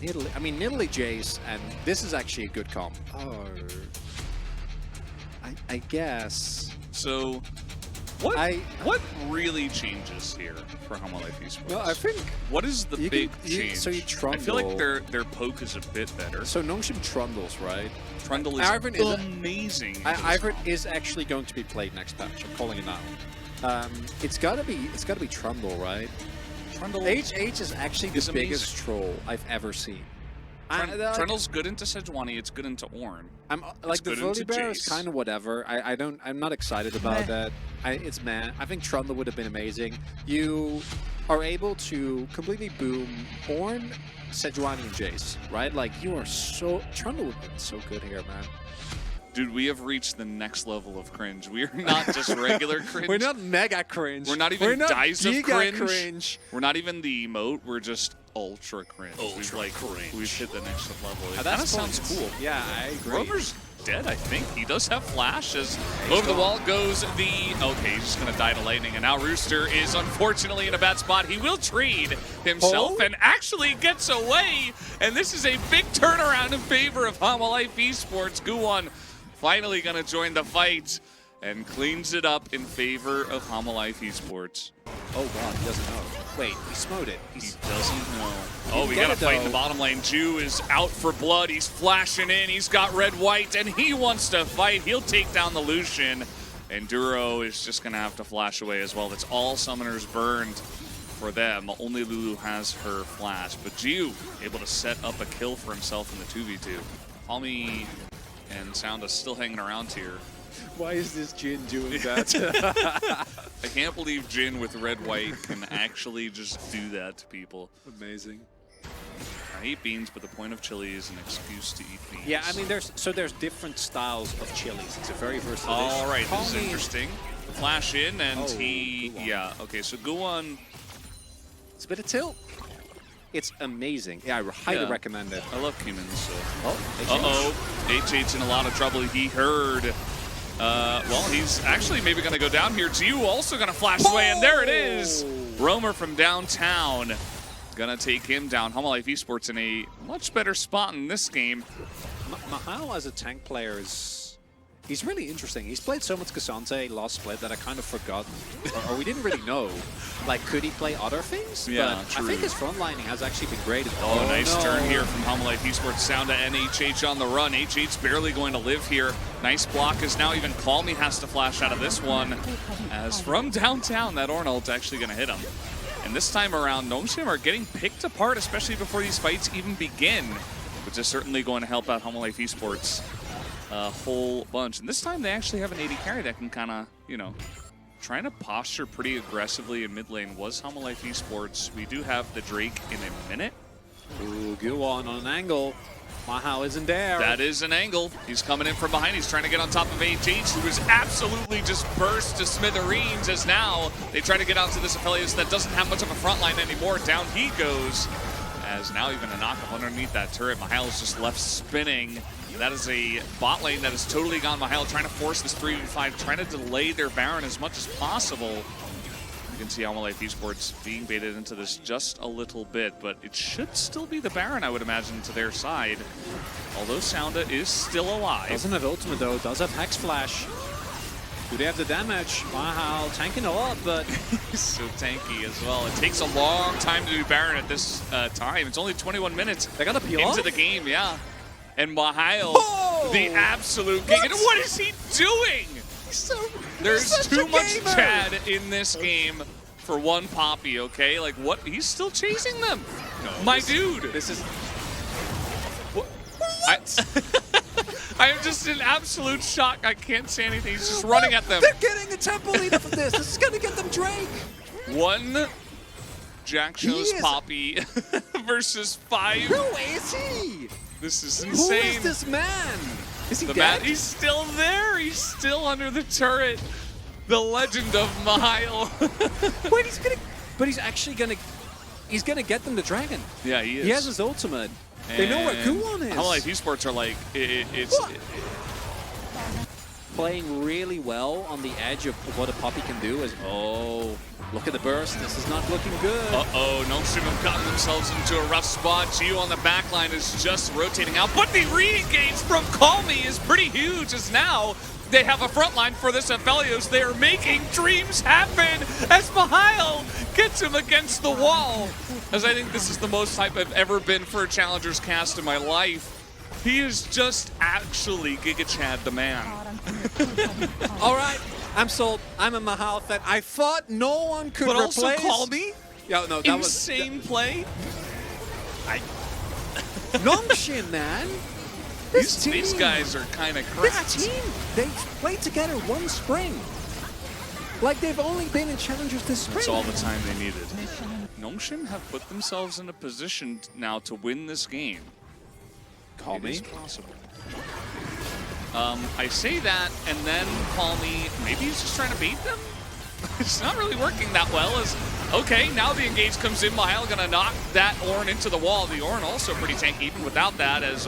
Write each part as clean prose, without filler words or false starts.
Italy, I mean, Italy Jace, and this is actually a good comp. Oh, I guess. So, what really changes here for Humble Life Esports? No, I think. What is the big change? So you trundle. I feel like their poke is a bit better. So Nongshim trundles, right? Trundle is amazing. Ivern is actually going to be played next patch. I'm calling it now. It's gotta be Trundle, right? Trundle. HH is actually the biggest troll I've ever seen. Trundle's good into Sejuani, it's good into Ornn. I'm like the Volibear is kind of whatever. I'm not excited about that. It's meh. I think Trundle would have been amazing. You are able to completely boom Ornn, Sejuani, and Jace, right? Like you are so Trundle would have been so good here, man. Dude, we have reached the next level of cringe. We are not just regular cringe. We're not mega cringe. We're not even dice of cringe. cringe. We're not even the emote. We're just ultra cringe. Cringe. We've hit the next level. It That kind of sounds cool. Yeah, I agree. Roamer's dead, I think. He does have flash as over the wall goes the... Okay, he's just going to die to lightning. And now Rooster is unfortunately in a bad spot. He will trade himself and actually gets away. And this is a big turnaround in favor of Humble Life Esports. Guwon finally going to join the fight and cleans it up in favor of Humble Life Esports. Oh god, he doesn't know. Wait, he smote it. He doesn't know. Oh, we got to fight in the bottom lane. Ju is out for blood. He's flashing in. He's got red-white, and he wants to fight. He'll take down the Lucian. And Duro is just going to have to flash away as well. That's all summoners burned for them. Only Lulu has her flash. But Ju able to set up a kill for himself in the 2v2. Palmy and Sounda still hanging around here. Why is this Jin doing that? I can't believe Jin with red-white can actually just do that to people. Amazing. I hate beans, but the point of chili is an excuse to eat beans. Yeah, I mean, there's different styles of chilies. It's a very versatile dish. All right, this is interesting. Flash in, and Guwon. yeah, okay, so Guwon. It's a bit of tilt. It's amazing. Yeah, I highly recommend it. I love Cummins. So. Oh, HH's in a lot of trouble. He heard. Well, he's actually maybe going to go down here. Jiu also going to flash away, and there it is. Roamer from downtown. Going to take him down. Humble Life Esports in a much better spot in this game. Mahal as a tank player is... He's really interesting. He's played so much Cassante last split that I kind of forgot, or we didn't really know. Like, could he play other things? Yeah, but true. I think his frontlining has actually been great. Oh, nice turn here from Humble Life Esports. Sounda and HH on the run. HH's barely going to live here. Nice block as now even Calmy has to flash out of this one. As from downtown, that Ornult's actually going to hit him. And this time around, Nongshim are getting picked apart, especially before these fights even begin, which is certainly going to help out Humble Life Esports a whole bunch. And this time they actually have an AD carry that can kind of, you know, trying to posture pretty aggressively in mid lane was Humble Life Esports. We do have the Drake in a minute. Ooh, Guwon on an angle. Mahal isn't there. That is an angle. He's coming in from behind. He's trying to get on top of HH, who is absolutely just burst to smithereens as now they try to get out to this Aphelios that doesn't have much of a front line anymore. Down he goes. As now even a knockup underneath that turret. Mahal is just left spinning. That is a bot lane that has totally gone Mahal, trying to force this 3v5, trying to delay their Baron as much as possible. You can see Humble Life Esports being baited into this just a little bit, but it should still be the Baron, I would imagine, to their side. Although Sounda is still alive. Doesn't have ultimate though, does have Hex Flash. Do they have the damage? Mahal tanking a lot, but... He's so tanky as well. It takes a long time to do Baron at this time. It's only 21 minutes they got to peel into off? the game, yeah. And Mahal, the absolute king. What is he doing? There's too much Chad in this game for one Poppy, okay? Like, what? He's still chasing them. No, my dude. This is... What? I am just in absolute shock. I can't say anything. He's just running at them. They're getting a temple leader for this. This is going to get them Drake. One Jack shows Poppy versus 5. Who is he? This is insane. Who is this man? Is he dead? He's still there. He's still under the turret. The legend of Mahal. Wait, he's actually gonna get them the dragon. Yeah, he is. He has his ultimate. They know where Guwon is. Humble Life Esports are like, playing really well on the edge of what a Poppy can do. Is look at the burst. This is not looking good. Nongshim have gotten themselves into a rough spot. Gio on the back line is just rotating out, but the re-engage from Call Me is pretty huge, as now they have a front line for this Aphelios. They are making dreams happen as Mihail gets him against the wall. As I think this is the most hype I've ever been for a Challengers cast in my life. He is just actually Giga Chad the man. All right, I'm sold. I'm a Mihail fan. I thought no one could replace. But also Call Me? Yeah, no, that insane play. Nongshim, man. These guys are kind of cracked. This team, they played together one spring. Like they've only been in Challengers this spring. That's all the time they needed. Nongshim have put themselves in a position now to win this game. Call Me? It's possible. I say that, and then Call Me, maybe he's just trying to bait them? It's not really working that well. Okay, now the engage comes in. Mihail gonna knock that Ornn into the wall. The Ornn also pretty tanky even without that, as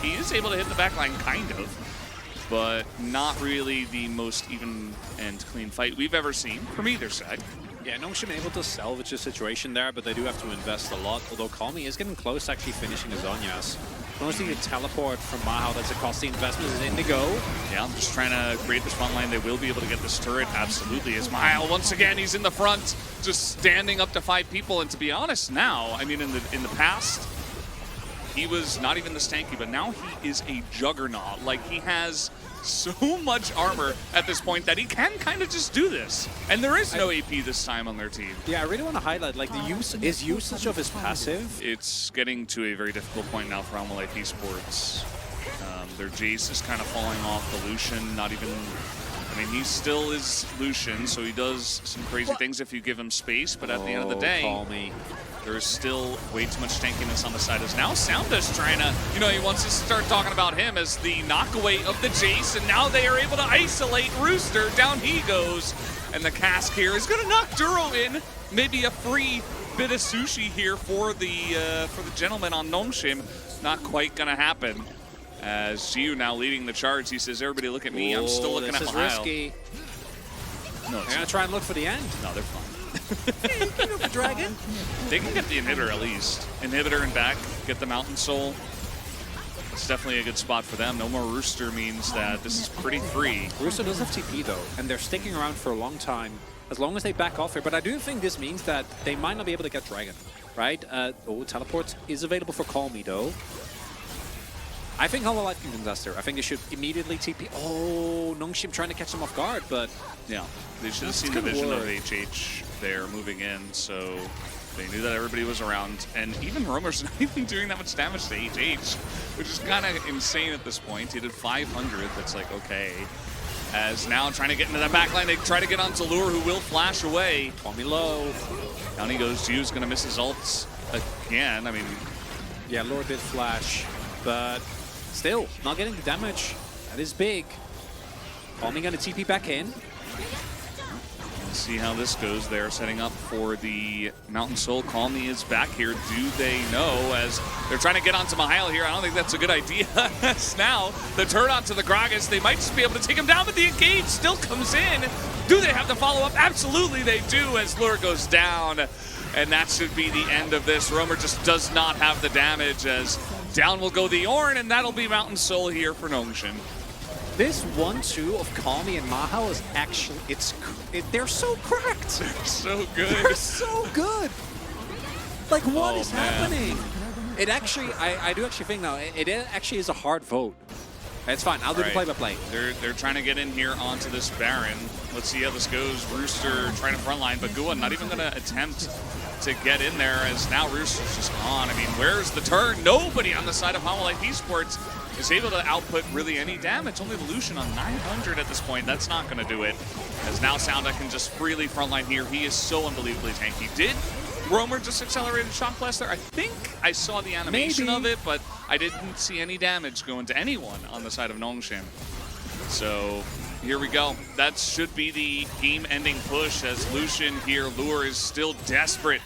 he is able to hit the back line, kind of, but not really the most even and clean fight we've ever seen from either side. Yeah, Nongshim able to salvage the situation there, but they do have to invest a lot, although Call Me is getting close to actually finishing his Zhonya's. Mostly the teleport from Mihail that's a costly investment is Indigo. Yeah, I'm just trying to create this front line. They will be able to get this turret, absolutely. As Mihail, once again, he's in the front, just standing up to 5 people. And to be honest now, I mean, in the past, he was not even this tanky, but now he is a juggernaut. Like, he has so much armor at this point that he can kind of just do this. And there is no AP this time on their team. Yeah, I really want to highlight, like, his usage of his passive. It's getting to a very difficult point now for Life Esports. Their Jace is kind of falling off. The Lucian, not even... I mean, he still is Lucian, so he does some crazy things if you give him space, but at the end of the day... Call Me. There's still way too much tankiness on the side. As now Sounda's trying to, he wants to start talking about him as the knockaway of the Jace, and now they are able to isolate Rooster. Down he goes, and the cask here is going to knock Duro in. Maybe a free bit of sushi here for the gentleman on Nongshim. Not quite going to happen. As Jiu now leading the charge, he says, "Everybody look at me. I'm still looking at Mihail." Risky. No, they're going to try and look for the end. No, they're fine. The dragon. They can get the inhibitor at least. Inhibitor and back, get the Mountain Soul. It's definitely a good spot for them. No more Rooster means that this is pretty free. Rooster does have TP though, and they're sticking around for a long time, as long as they back off here. But I do think this means that they might not be able to get Dragon, right? Teleport is available for Call Me though. I think Hololive can contest her. I think they should immediately TP. Oh, Nongshim trying to catch them off guard, but... Yeah, they should have seen the vision of HH there moving in, so they knew that everybody was around. And even Roamer's not even doing that much damage to HH, which is kind of insane at this point. He did 500, that's like, okay. As now trying to get into the backline, they try to get onto Lure, who will flash away. Call Me low. Down he goes, Jiu's gonna miss his ults again. I mean... Yeah, Lure did flash, but... Still, not getting the damage. That is big. Call Me gonna TP back in. Let's see how this goes. They're setting up for the Mountain Soul. Call Me is back here. Do they know? As they're trying to get onto Mihail here. I don't think that's a good idea. Now, the turn onto the Gragas. They might just be able to take him down, but the engage still comes in. Do they have the follow-up? Absolutely they do, as Lure goes down. And that should be the end of this. Roamer just does not have the damage, as down will go the Ornn, and that'll be Mountain Soul here for Nongshim. This 1-2 of Call Me and Mihail is actually, they're so cracked. They're so good. They're so good. Like, what is happening? It actually, I do actually think now, it actually is a hard vote. It's fine, I'll do the play-by-play. They're trying to get in here onto this Baron. Let's see how this goes. Rooster trying to frontline, but Gua not even gonna attempt to get in there, as now Rooster's just gone. I mean, where's the turn? Nobody on the side of Hololive Esports is able to output really any damage. Only the Lucian on 900 at this point. That's not going to do it. As now Sounda can just freely frontline here. He is so unbelievably tanky. Did Roamer just accelerated Shock Blast there? I think I saw the animation of it, but I didn't see any damage going to anyone on the side of Nongshim. So here we go. That should be the game-ending push, as Lucian here, Lure is still desperate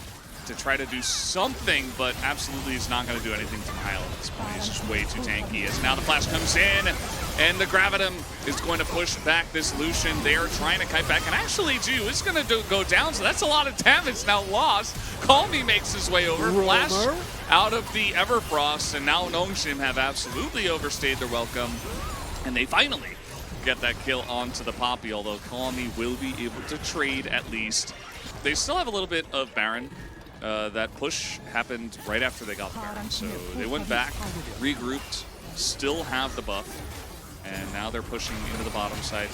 to try to do something, but absolutely is not going to do anything to Mahile at this point. He's just way too tanky. As now the flash comes in, and the Gravitum is going to push back this Lucian. They are trying to kite back, and actually Ju is going to go down, so that's a lot of damage now lost. Call Me makes his way over. Flash out of the Everfrost, and now Nongshim have absolutely overstayed their welcome, and they finally get that kill onto the Poppy, although Call Me will be able to trade at least. They still have a little bit of Baron. That push happened right after they got the Baron, so they went back, regrouped, still have the buff, and now they're pushing into the bottom side.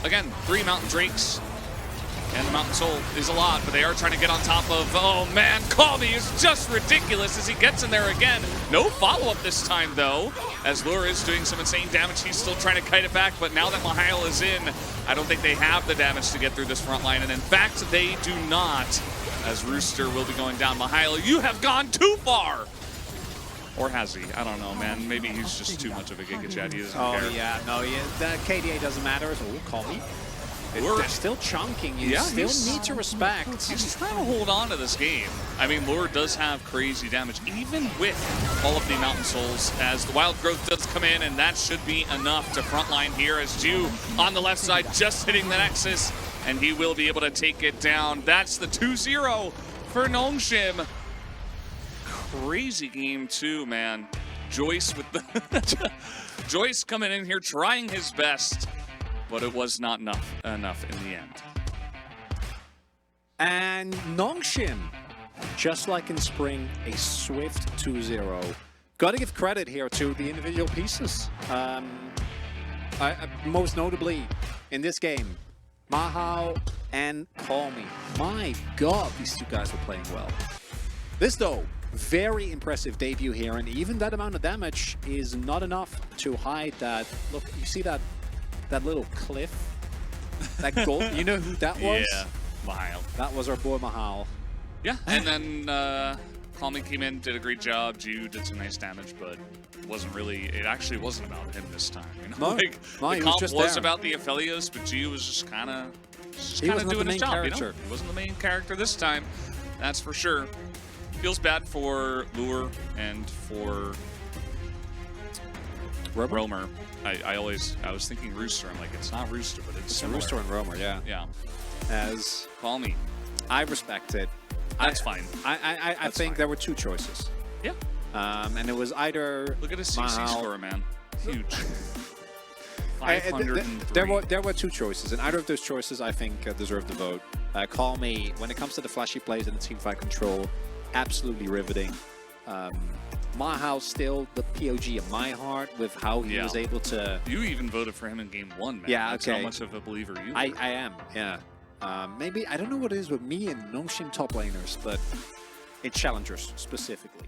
Again, 3 Mountain Drakes, and the Mountain Soul is a lot, but they are trying to get on top of, oh man, Call Me is just ridiculous as he gets in there again. No follow-up this time, though, as Lure is doing some insane damage. He's still trying to kite it back, but now that Mahile is in, I don't think they have the damage to get through this front line, and in fact, they do not, as Rooster will be going down. Mahile, you have gone too far! Or has he? I don't know, man. Maybe he's just too much of a Giga Chad. He doesn't care. Oh, yeah, no, the KDA doesn't matter at all. Call Me. They're still chunking. You still need to respect. He's trying to hold on to this game. I mean, Lure does have crazy damage, even with all of the Mountain Souls, as the Wild Growth does come in, and that should be enough to frontline here, as Ju on the left side just hitting the Nexus, and he will be able to take it down. That's the 2-0 for Nongshim. Crazy game too, man. Joyce with the Joyce coming in here trying his best, but it was not enough in the end. And Nongshim, just like in spring, a swift 2-0. Got to give credit here to the individual pieces. Most notably in this game, Mahile and Call Me. My God, these two guys were playing well. This though, very impressive debut here, and even that amount of damage is not enough to hide that. Look, you see that little cliff? That goal? You know who that was? Yeah, Mahile. That was our boy Mahile. Yeah, and then Call Me came in, did a great job. Ju did some nice damage, but it actually wasn't about him this time. You know? No, the comp was about the Aphelios, but Ju was just kind of doing his job. You know? He wasn't the main character this time, that's for sure. Feels bad for Lure and for Roamer. I was thinking Rooster. I'm like, it's not Rooster, but it's Rooster and Roamer, yeah. Yeah. As Call Me. I respect it. That's fine. I think there were 2 choices. Yeah. And it was either look at his CC score, man. Huge. 503. There were 2 choices, and either of those choices I think deserve the vote. Call Me, when it comes to the flashy plays and the teamfight control, absolutely riveting. Mahile still the POG of my heart with how he was able to... You even voted for him in game 1, man. Yeah, That's how much of a believer you are. I am, yeah. Maybe, I don't know what it is with me and Nongshim top laners, but it's challengers specifically.